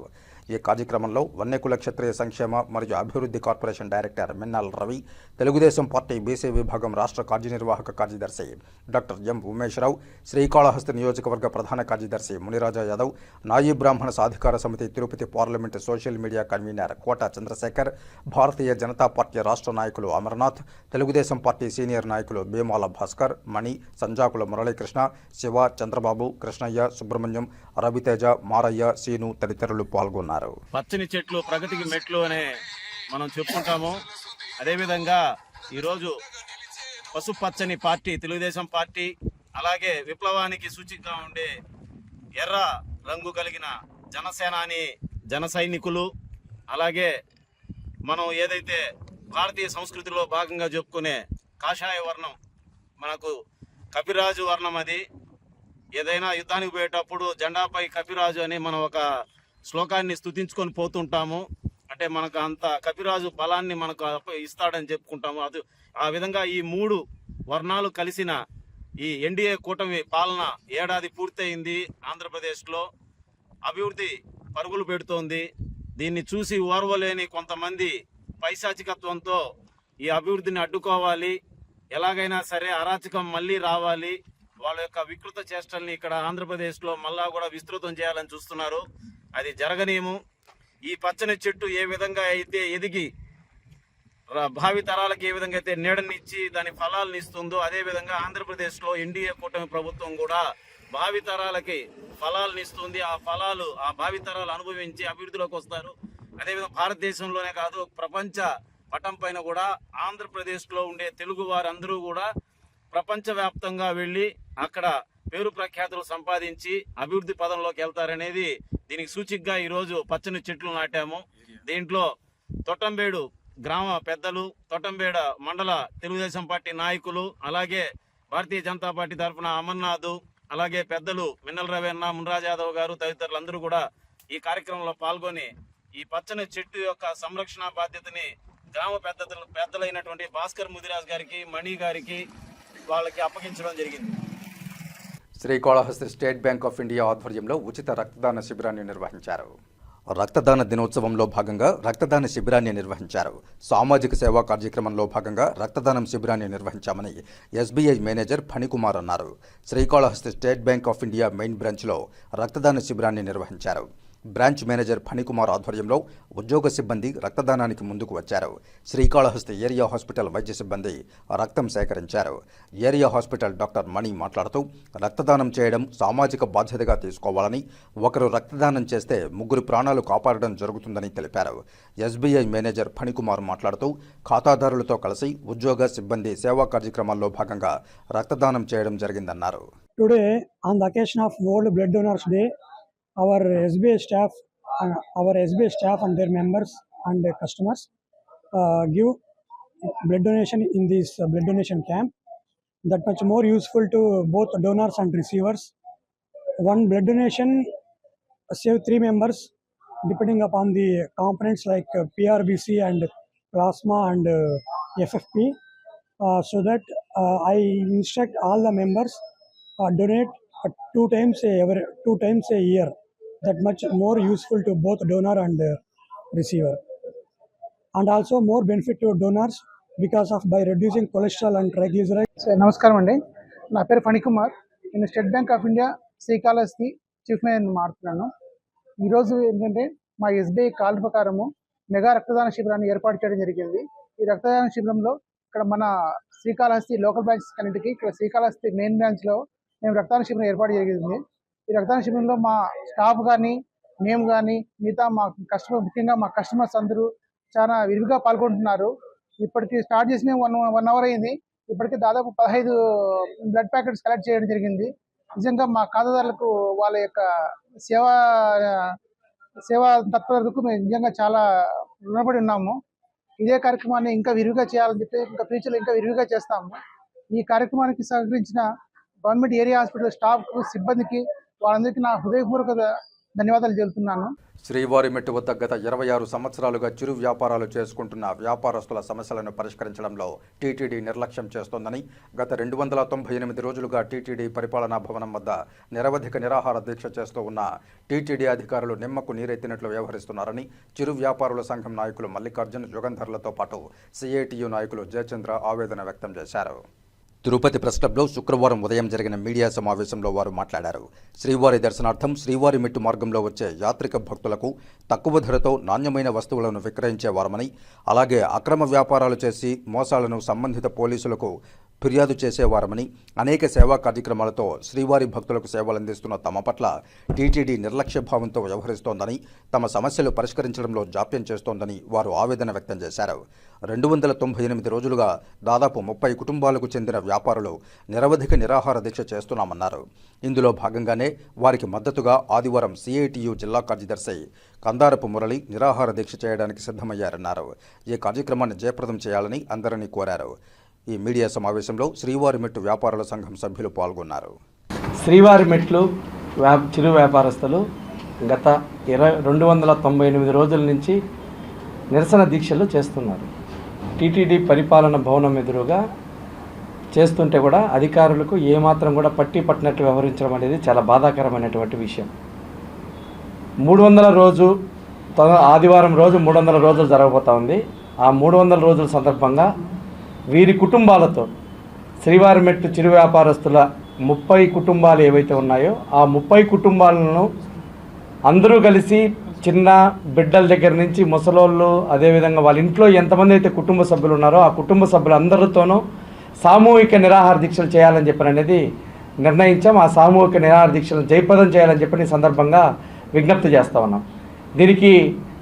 ఈ కార్యక్రమంలో వన్యకుల క్షత్రియ సంక్షేమ మరియు అభివృద్ధి corporation director Minnala Ravi, Telugu Desam party BC విభాగం రాష్ట్ర కార్యనిర్వాహక కార్యదర్శి డాక్టర్ ఎం ఉమేష్ రావు, శ్రీకాళహస్తి నియోజకవర్గ ప్రధాన కార్యదర్శి మునిరాజా యాదవ్, నాయీ బ్రాహ్మణ సాధికార సమితి Tirupati parliament social media convener Kota Chandrasekhar, Bharatiya Janata party రాష్ట్ర నాయకులు అమర్నాథ్, తెలుగుదేశం పార్టీ సీనియర్ నాయకులు భీమాల భాస్కర్, మణి, సంజాకుల మురళీకృష్ణ, శివ, చంద్రబాబు, కృష్ణయ్య, సుబ్రహ్మణ్యం, రవితేజ, మారయ్య, సీను తదితరులు పాల్గొన్నారు. పచ్చని చెట్లు ప్రగతికి మెట్లు అనే మనం చెప్పుకుంటాము. అదేవిధంగా ఈరోజు పసుపచ్చని పార్టీ తెలుగుదేశం పార్టీ, అలాగే విప్లవానికి సూచికగా ఉండే ఎర్ర రంగు కలిగిన జనసేనాని, జన సైనికులు, అలాగే మనం ఏదైతే భారతీయ సంస్కృతిలో భాగంగా చెప్పుకునే కాషాయ వర్ణం మనకు కపిరాజు వర్ణం. అది ఏదైనా యుద్ధానికి పోయేటప్పుడు జెండాపై కపిరాజు అని మనం ఒక శ్లోకాన్ని స్తుతించుకొని పోతుంటాము. అంటే మనకు అంత కపిరాజు బలాన్ని మనకు ఇస్తాడని చెప్పుకుంటాము. అది ఆ విధంగా ఈ 3 వర్ణాలు కలిసిన ఈ ఎన్డీఏ కూటమి పాలన ఏడాది పూర్తయింది. ఆంధ్రప్రదేశ్లో అభివృద్ధి పరుగులు పెడుతోంది. దీన్ని చూసి ఓర్వలేని కొంతమంది పైశాచికత్వంతో ఈ అభివృద్ధిని అడ్డుకోవాలి, ఎలాగైనా సరే అరాచకం మళ్ళీ రావాలి, వాళ్ళ యొక్క వికృత చేష్టల్ని ఇక్కడ ఆంధ్రప్రదేశ్లో మళ్ళా కూడా విస్తృతం చేయాలని చూస్తున్నారు. అది జరగనేము. ఈ పచ్చని చెట్టు ఏ విధంగా అయితే ఎదిగి భావి తరాలకు ఏ విధంగా అయితే నీడనిచ్చి దాని ఫలాలను ఇస్తుందో, అదేవిధంగా ఆంధ్రప్రదేశ్లో ఎన్డీఏ కూటమి ప్రభుత్వం కూడా భావి తరాలకి ఫలాలను ఇస్తుంది. ఆ ఫలాలు ఆ భావి తరాలు అనుభవించి అభివృద్ధిలోకి వస్తారు. అదేవిధంగా భారతదేశంలోనే కాదు, ప్రపంచ పటం పైన కూడా ఆంధ్రప్రదేశ్లో ఉండే తెలుగు వారందరూ కూడా ప్రపంచవ్యాప్తంగా వెళ్ళి అక్కడ పేరు ప్రఖ్యాతులు సంపాదించి అభివృద్ధి పదంలోకి వెళ్తారనేది దీనికి సూచికగా ఈరోజు పచ్చని చెట్లు నాటాము. దీంట్లో తొట్టంబేడు గ్రామ పెద్దలు, తొట్టంబేడ మండల తెలుగుదేశం పార్టీ నాయకులు, అలాగే భారతీయ జనతా పార్టీ తరఫున అమర్నాథ్, అలాగే పెద్దలు మిన్నల రవీణ, మున్రాజ్ యాదవ్ గారు తదితరులందరూ కూడా ఈ కార్యక్రమంలో పాల్గొని ఈ పచ్చని చెట్టు యొక్క సంరక్షణ బాధ్యతని గ్రామ పెద్దలైనటువంటి భాస్కర్ ముదిరాజ్ గారికి, మణి గారికి వాళ్ళకి అప్పగించడం జరిగింది. Srikalahasti state bank of India ఆధ్వర్యంలో ఉచిత రక్తదాన శిబిరాన్ని నిర్వహించారు. రక్తదాన దినోత్సవంలో భాగంగా రక్తదాన శిబిరాన్ని నిర్వహించారు. సామాజిక సేవా కార్యక్రమంలో భాగంగా రక్తదానం శిబిరాన్ని నిర్వహించామని ఎస్బీఐ మేనేజర్ ఫణికుమార్ అన్నారు. Srikalahasti state bank of India main బ్రాంచ్లో రక్తదాన శిబిరాన్ని నిర్వహించారు. బ్రాంచ్ మేనేజర్ ఫణికుమార్ ఆధ్వర్యంలో ఉద్యోగ సిబ్బంది రక్తదానానికి ముందుకు వచ్చారు. శ్రీకాళహస్తి ఏరియా హాస్పిటల్ వైద్య సిబ్బంది రక్తం సేకరించారు. ఏరియా హాస్పిటల్ డాక్టర్ మణి మాట్లాడుతూ రక్తదానం చేయడం సామాజిక బాధ్యతగా తీసుకోవాలని, ఒకరు రక్తదానం చేస్తే 3 ప్రాణాలు కాపాడడం జరుగుతుందని తెలిపారు. ఎస్బీఐ మేనేజర్ ఫణికుమార్ మాట్లాడుతూ ఖాతాదారులతో కలిసి ఉద్యోగ సిబ్బంది సేవా కార్యక్రమాల్లో భాగంగా రక్తదానం చేయడం జరిగిందన్నారు. Today, on the occasion of World Blood Donors Day, our SBI staff and their members and their customers give blood donation in this blood donation camp. That much more useful to both donors and receivers. One blood donation save 3 members, depending upon the components like PRBC and plasma and FFP. So that I instruct all the members donate 2 times a year. That much more useful to both donor and receiver, and also more benefit to donors because of by reducing cholesterol and triglycerides. నమస్కారం అండి, నా పేరు ఫణికుమార్. నేను state bank of India Srikalahasti chief manager మాట్లాడుతున్నాను. ఈరోజు ఏంటంటే మా ఎస్బీఐ కాల్ ప్రకారము మెగా రక్తదాన శిబిరాన్ని ఏర్పాటు చేయడం జరిగింది. ఈ రక్తదాన శిబిరంలో ఇక్కడ మన శ్రీకాళహస్తి లోకల్ బ్రాంచెస్ కన్నిటికి ఇక్కడ శ్రీకాళహస్తి మెయిన్ బ్రాంచ్లో మేము రక్తదాన శిబిరం ఏర్పాటు జరిగింది. ఈ రక్తదాన శిబిరంలో మా స్టాఫ్ కానీ మేము కానీ మిగతా మా ముఖ్యంగా మా కస్టమర్స్ అందరూ చాలా విరివిగా పాల్గొంటున్నారు. ఇప్పటికి స్టార్ట్ చేసిన 1 అవర్ అయింది. ఇప్పటికీ దాదాపు 15 బ్లడ్ ప్యాకెట్స్ కలెక్ట్ చేయడం జరిగింది. నిజంగా మా ఖాతాదారులకు వాళ్ళ యొక్క సేవా తత్పరతకు మేము నిజంగా చాలా రుణపడి ఉన్నాము. ఇదే కార్యక్రమాన్ని ఇంకా విరివిగా చేయాలని చెప్పి ఇంకా ఫ్యూచర్లో ఇంకా విరివిగా చేస్తాము. ఈ కార్యక్రమానికి సహకరించిన గవర్నమెంట్ ఏరియా హాస్పిటల్ స్టాఫ్కు, సిబ్బందికి, వాళ్ళందరికీ నా హృదయపూర్వక ధన్యవాదాలు తెలుపుతున్నాను. శ్రీవారిమెట్టు వద్ద గత 26 సంవత్సరాలుగా చిరు వ్యాపారాలు చేసుకుంటున్న వ్యాపారస్తుల సమస్యలను పరిష్కరించడంలో టీటీడీ నిర్లక్ష్యం చేస్తోందని, గత 298 రోజులుగా టీటీడీ పరిపాలనా భవనం వద్ద నిరవధిక నిరాహార దీక్ష చేస్తూ ఉన్న టీటీడీ అధికారులు నిమ్మకు నీరెత్తినట్లు వ్యవహరిస్తున్నారని చిరు వ్యాపారుల సంఘం నాయకులు మల్లికార్జున్, యుగంధర్లతో పాటు సిఐటియు నాయకులు జయచంద్ర ఆవేదన వ్యక్తం చేశారు. తిరుపతి ప్రెస్ క్లబ్లో శుక్రవారం ఉదయం జరిగిన మీడియా సమావేశంలో వారు మాట్లాడారు. శ్రీవారి దర్శనార్థం శ్రీవారి మెట్టు మార్గంలో వచ్చే యాత్రిక భక్తులకు తక్కువ ధరతో నాణ్యమైన వస్తువులను విక్రయించేవారమని, అలాగే అక్రమ వ్యాపారాలు చేసి మోసాలను సంబంధిత పోలీసులకు ఫిర్యాదు చేసేవారమని, అనేక సేవా కార్యక్రమాలతో శ్రీవారి భక్తులకు సేవలు అందిస్తున్న తమ పట్ల టీటీడీ నిర్లక్ష్యభావంతో వ్యవహరిస్తోందని, తమ సమస్యలు పరిష్కరించడంలో జాప్యం చేస్తోందని వారు ఆవేదన వ్యక్తం చేశారు. 298 రోజులుగా దాదాపు 30 కుటుంబాలకు చెందిన వ్యాపారులు నిరవధిక నిరాహార దీక్ష చేస్తున్నామన్నారు. ఇందులో భాగంగానే వారికి మద్దతుగా ఆదివారం సిఐటియు జిల్లా కార్యదర్శి కందారపు మురళి నిరాహార దీక్ష చేయడానికి సిద్ధమయ్యారన్నారు. ఈ కార్యక్రమాన్ని జయప్రదం చేయాలని అందరినీ కోరారు. ఈ మీడియా సమావేశంలో శ్రీవారి మెట్టు వ్యాపారుల సంఘం సభ్యులు పాల్గొన్నారు. శ్రీవారి మెట్లు చిరు వ్యాపారస్తులు గత 298 రోజుల నుంచి నిరసన దీక్షలు చేస్తున్నారు. టీటీడీ పరిపాలన భవనం ఎదురుగా చేస్తుంటే కూడా అధికారులకు ఏమాత్రం కూడా పట్టినట్టు వ్యవహరించడం అనేది చాలా బాధాకరమైనటువంటి విషయం. 300 రోజు ఆదివారం రోజు 300 రోజులు జరగబోతా ఉంది. ఆ 300 రోజుల సందర్భంగా వీరి కుటుంబాలతో శ్రీవారి మెట్టు చిరు వ్యాపారస్తుల 30 కుటుంబాలు ఏవైతే ఉన్నాయో ఆ 30 కుటుంబాలను అందరూ కలిసి చిన్న బిడ్డల దగ్గర నుంచి ముసలోళ్ళు, అదేవిధంగా వాళ్ళ ఇంట్లో ఎంతమంది అయితే కుటుంబ సభ్యులు ఉన్నారో ఆ కుటుంబ సభ్యులందరితోనూ సామూహిక నిరాహార దీక్షలు చేయాలని చెప్పి అనేది నిర్ణయించాం. ఆ సామూహిక నిరాహార దీక్షలను జయప్రదం చేయాలని చెప్పి సందర్భంగా విజ్ఞప్తి చేస్తూ ఉన్నాం. దీనికి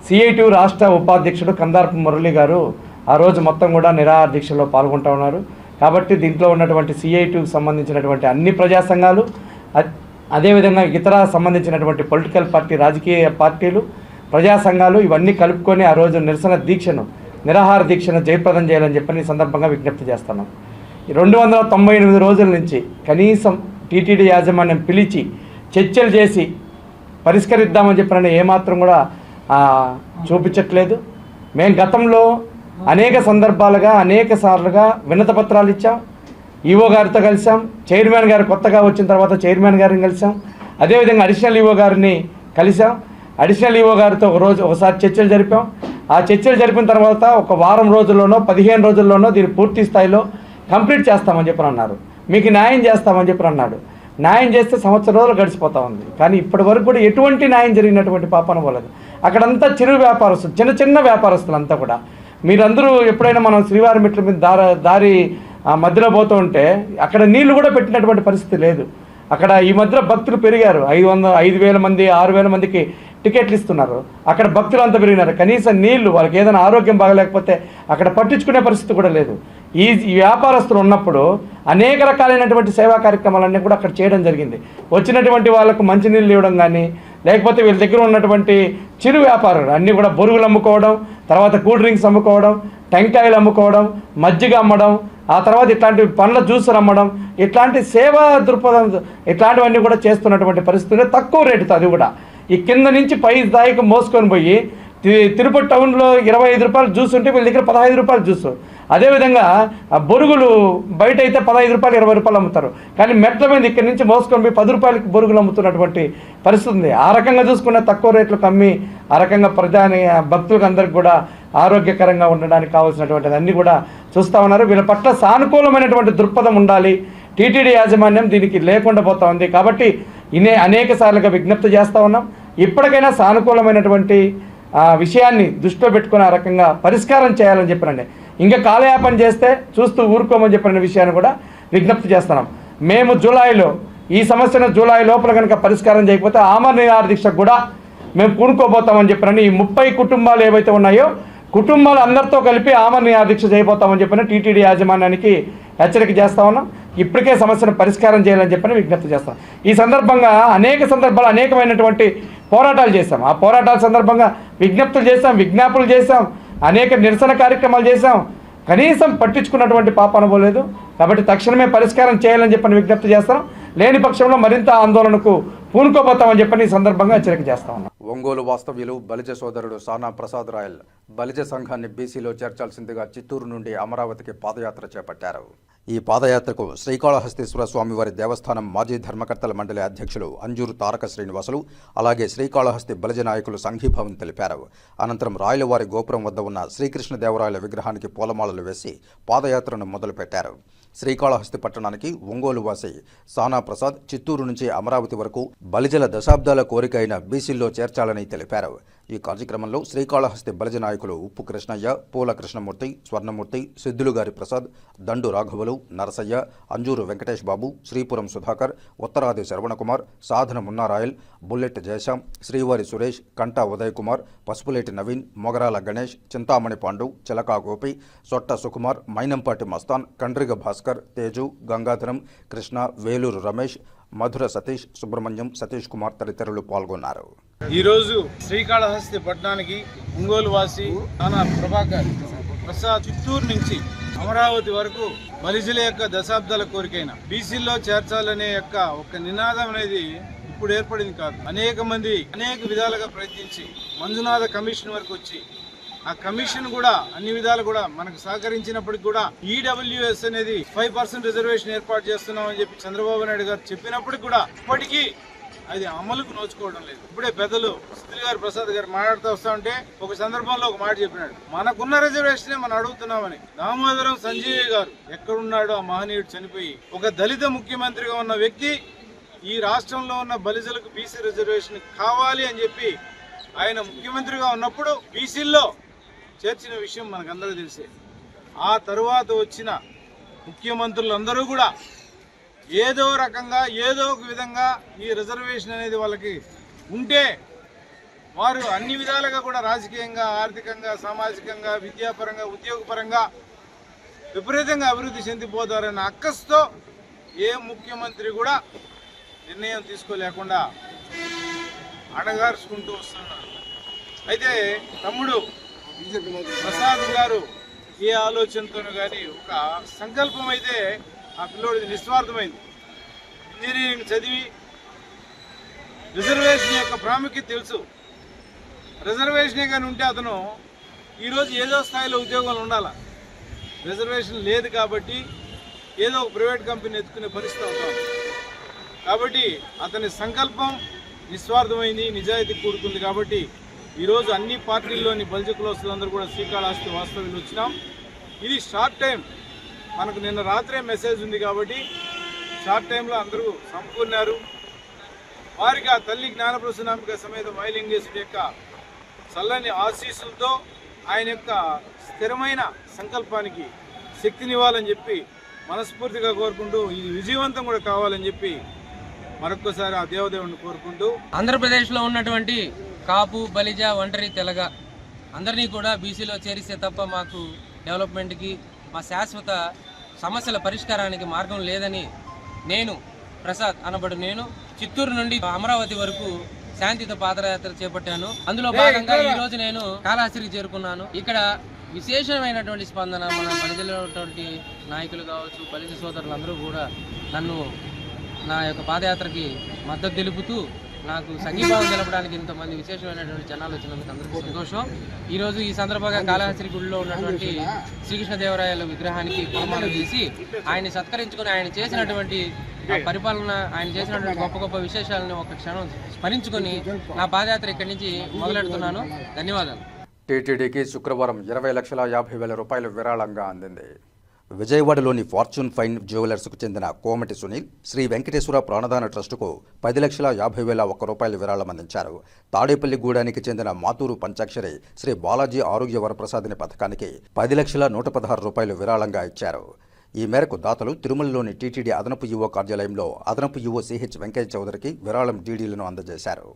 సిఐటియు రాష్ట్ర ఉపాధ్యక్షుడు కందారపు మురళి గారు ఆ రోజు మొత్తం కూడా నిరాహార దీక్షలో పాల్గొంటూ ఉన్నారు. కాబట్టి దీంట్లో ఉన్నటువంటి సిఐటియుకి సంబంధించినటువంటి అన్ని ప్రజా సంఘాలు, అదేవిధంగా ఇతర సంబంధించినటువంటి పొలిటికల్ పార్టీ, రాజకీయ పార్టీలు, ప్రజా సంఘాలు ఇవన్నీ కలుపుకొని ఆ రోజు నిరాహార దీక్షను జయప్రదం చేయాలని చెప్పని సందర్భంగా విజ్ఞప్తి చేస్తున్నాం. 298 రోజుల నుంచి కనీసం టీటీడీ యాజమాన్యం పిలిచి చర్చలు చేసి పరిష్కరిద్దామని చెప్పిన ఏమాత్రం కూడా చూపించట్లేదు. మేము గతంలో అనేక సందర్భాలుగా అనేక సార్లుగా వినతపత్రాలు ఇచ్చాం. ఈవో గారితో కలిసాం. చైర్మన్ గారు కొత్తగా వచ్చిన తర్వాత చైర్మన్ గారిని కలిసాం. అదేవిధంగా అడిషనల్ ఈవో గారిని కలిసాం. అడిషనల్ ఈవో గారితో ఒకసారి చర్చలు జరిపాం. ఆ చర్చలు జరిపిన తర్వాత ఒక వారం రోజుల్లోనో 15 రోజుల్లోనో దీన్ని పూర్తి స్థాయిలో కంప్లీట్ చేస్తామని చెప్పి అన్నారు. మీకు న్యాయం చేస్తామని చెప్పి అన్నాడు. న్యాయం చేస్తే సంవత్సరం రోజులు గడిచిపోతూ ఉంది. కానీ ఇప్పటి వరకు కూడా ఎటువంటి న్యాయం జరిగినటువంటి పాపన పోలేదు. అక్కడంతా చిరు వ్యాపారస్తులు, చిన్న వ్యాపారస్తులు అంతా కూడా. మీరందరూ ఎప్పుడైనా మనం శ్రీవారి మెట్ల మీద దారి మధ్యలో పోతూ ఉంటే అక్కడ నీళ్లు కూడా పెట్టినటువంటి పరిస్థితి లేదు. అక్కడ ఈ మధ్యలో భక్తులు పెరిగారు. 5,000 మంది 6,000 మందికి టికెట్లు ఇస్తున్నారు. అక్కడ భక్తులు అంతా పెరిగినారు. కనీసం నీళ్లు, వాళ్ళకి ఏదైనా ఆరోగ్యం బాగలేకపోతే అక్కడ పట్టించుకునే పరిస్థితి కూడా లేదు. ఈ వ్యాపారస్తులు ఉన్నప్పుడు అనేక రకాలైనటువంటి సేవా కార్యక్రమాలన్నీ కూడా అక్కడ చేయడం జరిగింది. వచ్చినటువంటి వాళ్ళకు మంచినీళ్ళు ఇవ్వడం కానీ, లేకపోతే వీళ్ళ దగ్గర ఉన్నటువంటి చిరు వ్యాపారులు అన్నీ కూడా బొరుగులు అమ్ముకోవడం, తర్వాత కూల్ డ్రింక్స్ అమ్ముకోవడం, టెంకాయలు అమ్ముకోవడం, మజ్జిగ అమ్మడం, ఆ తర్వాత ఇట్లాంటి పండ్ల జ్యూసులు అమ్మడం, ఇట్లాంటి సేవా దృక్పథం ఇట్లాంటివన్నీ కూడా చేస్తున్నటువంటి పరిస్థితుల్లో తక్కువ రేటుతో, అది కూడా ఈ కింద నుంచి పై స్థాయికి మోసుకొని పోయి తిరుపతి టౌన్లో 25 రూపాయలు జ్యూస్ ఉంటే వీళ్ళ దగ్గర 15 రూపాయలు జ్యూసు. అదేవిధంగా బొరుగులు బయట అయితే 15 రూపాయలు 20 రూపాయలు అమ్ముతారు. కానీ మెట్ల మీద ఇక్కడి నుంచి మోసుకొని పోయి 10 రూపాయలకి బొరుగులు అమ్ముతున్నటువంటి పరిస్థితి ఉంది. ఆ రకంగా చూసుకున్న తక్కువ రేట్లకు అమ్మి ఆ రకంగా భక్తులకు అందరికి కూడా ఆరోగ్యకరంగా ఉండడానికి కావాల్సినటువంటిది అన్నీ కూడా చూస్తూ ఉన్నారు. వీళ్ళ పట్ల సానుకూలమైనటువంటి దృక్పథం ఉండాలి. టీటీడీ యాజమాన్యం దీనికి లేకుండా పోతా ఉంది. కాబట్టి అనేక సార్లుగా విజ్ఞప్తి చేస్తూ ఉన్నాం. ఇప్పటికైనా సానుకూలమైనటువంటి విషయాన్ని దృష్టిలో పెట్టుకుని ఆ రకంగా పరిష్కారం చేయాలని చెప్పినండి. ఇంకా కాలయాపన చేస్తే చూస్తూ ఊరుకోమని చెప్పిన విషయాన్ని కూడా విజ్ఞప్తి చేస్తున్నాం. మేము ఈ సమస్యను జూలై లోపల కనుక పరిష్కారం చేయకపోతే ఆమరణ నిరాహార దీక్షకు కూడా మేము పూనుకోబోతామని చెప్పినండి. ఈ 30 కుటుంబాలు ఏవైతే ఉన్నాయో కుటుంబాలు అందరితో కలిపి ఆమరణ నిరాహార దీక్ష చేయబోతామని చెప్పిన టీటీడీ యాజమాన్యానికి హెచ్చరిక చేస్తా ఉన్నాం. ఇప్పటికే సమస్యను పరిష్కారం చేయాలని చెప్పని విజ్ఞప్తి చేస్తాం. ఈ సందర్భంగా అనేకమైనటువంటి పోరాటాలు చేశాం. ఆ పోరాటాల సందర్భంగా విజ్ఞప్తులు చేశాం, విజ్ఞాపనలు చేశాం, అనేక నిరసన కార్యక్రమాలు చేశాం. కనీసం పట్టించుకున్నటువంటి పాప అనుకోలేదు. కాబట్టి తక్షణమే పరిష్కారం చేయాలని చెప్పని విజ్ఞప్తి చేస్తాం. లేని పక్షంలో మరింత ఆందోళనకు పూనుకోబోతామని చెప్పని ఈ సందర్భంగా హెచ్చరిక చేస్తా ఉన్నాం. ఒంగోలు వాస్తవ్యులు బలిజ సోదరుడు సానా ప్రసాద్ రాయల్ బలిజ సంఘాన్ని బీసీలో చేర్చాల్సిందిగా చిత్తూరు నుండి అమరావతికి పాదయాత్ర చేపట్టారు. ఈ పాదయాత్రకు శ్రీకాళహస్తీశ్వర స్వామివారి దేవస్థానం మాజీ ధర్మకర్తల మండలి అధ్యక్షులు అంజూరు తారక శ్రీనివాసులు, అలాగే శ్రీకాళహస్తి బలిజ నాయకులు సంఘీభావం తెలిపారు. అనంతరం రాయలవారి గోపురం వద్ద ఉన్న శ్రీకృష్ణదేవరాయల విగ్రహానికి పూలమాలలు వేసి పాదయాత్రను మొదలుపెట్టారు. శ్రీకాళహస్తి పట్టణానికి ఒంగోలు వాసి సానా ప్రసాద్ చిత్తూరు నుంచి అమరావతి వరకు బలిజల దశాబ్దాల కోరిక అయిన బీసీల్లో చేర్చాలని తెలిపారు. ఈ కార్యక్రమంలో శ్రీకాళహస్తి బలిజ నాయకులు ఉప్పు కృష్ణయ్య, పూల కృష్ణమూర్తి, స్వర్ణమూర్తి, సిద్ధులుగారి ప్రసాద్, దండు రాఘవులు, నరసయ్య, అంజూరు వెంకటేష్ బాబు, శ్రీపురం సుధాకర్, ఉత్తరాది శరవణకుమార్, సాధన మున్నారాయల్, బుల్లెట్ జయశాం, శ్రీవారి సురేష్, కంటా ఉదయ్ కుమార్, పసుపులేటి నవీన్, మొగరాల గణేష్, చింతామణి పాండు, చిలకా గోపి, సొట్ట సుకుమార్, మైనంపాటి మస్తాన్, కండ్రిగ భాస్కర్, తేజు, గంగాధరం, కృష్ణ, వేలూరు రమేష్, మధుర సతీష్, సుబ్రహ్మణ్యం, సతీష్ కుమార్ తదితరులు పాల్గొన్నారు. ఈరోజు శ్రీకాళహస్తి పట్టణానికి ఒంగోలు వాసి నానా ప్రభాకర్ ప్రసాద్ చిత్తూరు నుంచి అమరావతి వరకు బలిజల యొక్క దశాబ్దాల కోరికైన బీసీల్లో చేర్చాలనే యొక్క ఒక నినాదం అనేది ఇప్పుడు ఏర్పడింది కాదు. అనేక మంది అనేక విధాలుగా ప్రయత్నించి మంజునాథ కమిషన్ వరకు వచ్చి ఆ కమిషన్ కూడా అన్ని విధాలు కూడా మనకు సహకరించినప్పటికీ కూడా ఈడబ్ల్యూఎస్ అనేది 5% రిజర్వేషన్ ఏర్పాటు చేస్తున్నామని చెప్పి చంద్రబాబు నాయుడు గారు చెప్పినప్పటికీ కూడా ఇప్పటికీ అది అమలుకు నోచుకోవడం లేదు. ఇప్పుడే పెద్దలు సిద్ధులుగారి ప్రసాద్ గారు మాట్లాడుతూ వస్తా ఉంటే ఒక సందర్భంలో ఒక మాట చెప్పినాడు, మనకున్న రిజర్వేషనే మనం అడుగుతున్నామని. దామోదరం సంజయ్ గారు ఎక్కడున్నాడో ఆ మహనీయుడు చనిపోయి ఒక దళిత ముఖ్యమంత్రిగా ఉన్న వ్యక్తి ఈ రాష్ట్రంలో ఉన్న బలిజలకు బీసీ రిజర్వేషన్ కావాలి అని చెప్పి ఆయన ముఖ్యమంత్రిగా ఉన్నప్పుడు బీసీల్లో చేర్చిన విషయం మనకందరూ తెలిసే. ఆ తరువాత వచ్చిన ముఖ్యమంత్రులందరూ కూడా ఏదో రకంగా ఏదో ఒక విధంగా ఈ రిజర్వేషన్ అనేది వాళ్ళకి ఉంటే వారు అన్ని విధాలుగా కూడా రాజకీయంగా, ఆర్థికంగా, సామాజికంగా, విద్యాపరంగా, ఉద్యోగపరంగా విపరీతంగా అభివృద్ధి చెందిపోతారన్న అక్కస్తో ఏ ముఖ్యమంత్రి కూడా నిర్ణయం తీసుకోలేకుండా అడగార్చుకుంటూ వస్తున్నారు. అయితే తమ్ముడు ప్రసాద్ గారు ఏ ఆలోచనతోనూ కానీ ఒక సంకల్పం అయితే ఆ పిల్లోడిది నిస్వార్థమైంది. ఇంజనీరింగ్ చదివి రిజర్వేషన్ యొక్క ప్రాముఖ్యత తెలుసు. రిజర్వేషనే కానీ ఉంటే అతను ఈరోజు ఏదో స్థాయిలో ఉద్యోగాలు ఉండాలి. రిజర్వేషన్ లేదు కాబట్టి ఏదో ఒక ప్రైవేట్ కంపెనీ ఎత్తుకునే పరిస్థితి అవుతుంది. కాబట్టి అతని సంకల్పం నిస్వార్థమైంది, నిజాయితీ కూడుకుంది. కాబట్టి ఈరోజు అన్ని పార్టీల్లోని బలిజ కులస్తులందరూ కూడా శ్రీకాళహస్తి వాస్తవ్యులు వచ్చినాం. ఇది షార్ట్ టైం, మనకు నిన్న రాత్రే మెసేజ్ ఉంది కాబట్టి షార్ట్ టైంలో అందరూ సమకూరినారు. వారికి ఆ తల్లి జ్ఞానప్రసూనాంబిక సమేత మైలింగేశ్వరి యొక్క చల్లని ఆశీస్సులతో ఆయన యొక్క స్థిరమైన సంకల్పానికి శక్తినివ్వాలని చెప్పి మనస్ఫూర్తిగా కోరుకుంటూ ఇది విజయవంతం కూడా కావాలని చెప్పి మరొక్కసారి ఆ దేవదేవుని కోరుకుంటూ ఆంధ్రప్రదేశ్లో ఉన్నటువంటి కాపు, బలిజ, ఒంటరి, తెలగ అందరినీ కూడా బీసీలో చేరిస్తే తప్ప మాకు డెవలప్మెంట్కి, మా శాశ్వత సమస్యల పరిష్కారానికి మార్గం లేదని నేను ప్రసాద్ అనబడు నేను చిత్తూరు నుండి అమరావతి వరకు శాంతియుత పాదయాత్ర చేపట్టాను. అందులో భాగంగా ఈ రోజు నేను కాళహస్తికి చేరుకున్నాను. ఇక్కడ విశేషమైనటువంటి స్పందన, మన బలిజలటువంటి నాయకులు కావచ్చు, బలిజ సోదరులందరూ కూడా నన్ను నా యొక్క పాదయాత్రకి మద్దతు తెలుపుతూ నాకు సంఘీభావం తెలపడానికి ఇంతమంది విశేషమైనటువంటి జనాలు వచ్చినందుకు అందరికీ సంతోషం. ఈరోజు ఈ సందర్భంగా కాళహస్తి గుడిలో ఉన్నటువంటి శ్రీకృష్ణదేవరాయల విగ్రహానికి పూలమాల చేసి ఆయన్ని సత్కరించుకొని ఆయన చేసినటువంటి పరిపాలన, ఆయన చేసినటువంటి గొప్ప గొప్ప విశేషాలను ఒక క్షణం స్మరించుకొని నా పాదయాత్ర ఇక్కడి నుంచి మొదలెడుతున్నాను. ధన్యవాదాలు. టీటీడీకి శుక్రవారం 20,50,000 రూపాయలు విరాళంగా అందింది. విజయవాడలోని ఫార్చ్యూన్ ఫైన్ జ్యువెలర్స్కు చెందిన కోమటి సునీల్ శ్రీ వెంకటేశ్వర ప్రాణదాన ట్రస్టుకు 10,50,01 రూపాయలు విరాళం అందించారు. తాడేపల్లిగూడానికి చెందిన మాతూరు పంచాక్షరి శ్రీ బాలాజీ ఆరోగ్య వరప్రసాదిని పథకానికి 10,116 రూపాయలు విరాళంగా ఇచ్చారు. ఈ మేరకు దాతలు తిరుమలలోని టీటీడీ అదనపు ఈవో కార్యాలయంలో అదనపు ఈవో సిహెచ్ వెంకయ్య చౌదరికి విరాళం డీడీలను అందజేశారు.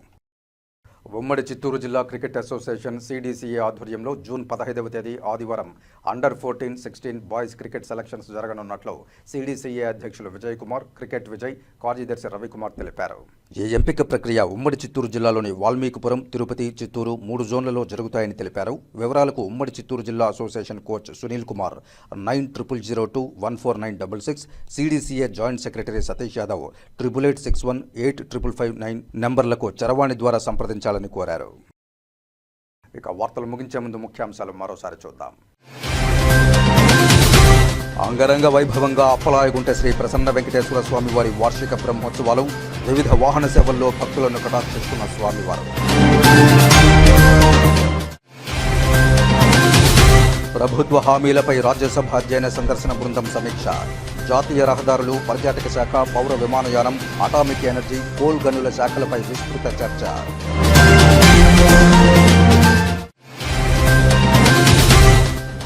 ఉమ్మడి చిత్తూరు జిల్లా క్రికెట్ అసోసియేషన్ CDCA ఆధ్వర్యంలో జూన్ 15వ తేదీ ఆదివారం అండర్-14, 16 బాయ్స్ క్రికెట్ సెలక్షన్స్ జరగనున్నట్లు CDCA అధ్యక్షులు విజయ్ కుమార్, క్రికెట్ విజయ్, కార్యదర్శి రవికుమార్ తెలిపారు. ఈ ఎంపిక ప్రక్రియ ఉమ్మడి చిత్తూరు జిల్లాలోని వాల్మీకిపురం, తిరుపతి, చిత్తూరు 3 జోన్లలో జరుగుతాయని తెలిపారు. వివరాలకు ఉమ్మడి చిత్తూరు జిల్లా association coach Sunil Kumar 9000214966, CDCA joint secretary Satish Yadav 8886185559 నంబర్లకు చరవాణి ద్వారా సంప్రదించాలని కోరారు. ఇక వార్తలు ముగించే ముందు ముఖ్యాంశాలు మరోసారి చూద్దాం. అంగరంగ వైభవంగా అప్పలాయగుంట శ్రీ ప్రసన్న వెంకటేశ్వర స్వామివారి వార్షిక బ్రహ్మోత్సవాలు, వివిధ వాహన సేవల్లో భక్తులను కటాక్షిస్తున్న స్వామివారు. ప్రభుత్వ హామీలపై రాజ్యసభ అధ్యయన సందర్శన బృందం సమీక్ష. జాతీయ రహదారులు, పర్యాటక శాఖ, పౌర విమానయానం, అటామిక్ ఎనర్జీ, కోల్ గనుల శాఖలపై విస్తృత చర్చ.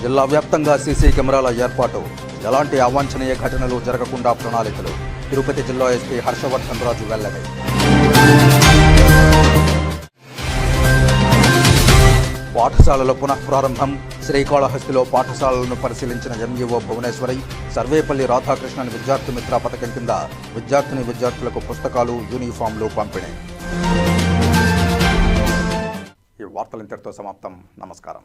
జిల్లా వ్యాప్తంగా సీసీ కెమెరాల ఏర్పాటు, ఎలాంటి అవాంఛనీయ ఘటనలు జరగకుండా ప్రణాళికలు. తిరుపతి జిల్లా ఎస్పీ హర్షవర్ధన్ రాజు వెల్లడి. పాఠశాలల పునఃప్రారంభం. శ్రీకాళహస్తిలో పాఠశాలలను పరిశీలించిన ఎంఈఓ భువనేశ్వరి. సర్వేపల్లి రాధాకృష్ణన్ విద్యార్థి మిత్ర పథకం కింద విద్యార్థులకు పుస్తకాలు, యూనిఫామ్లు పంపిణీ. ఈ వార్తలు ఇంతటితో సమాప్తం. నమస్కారం.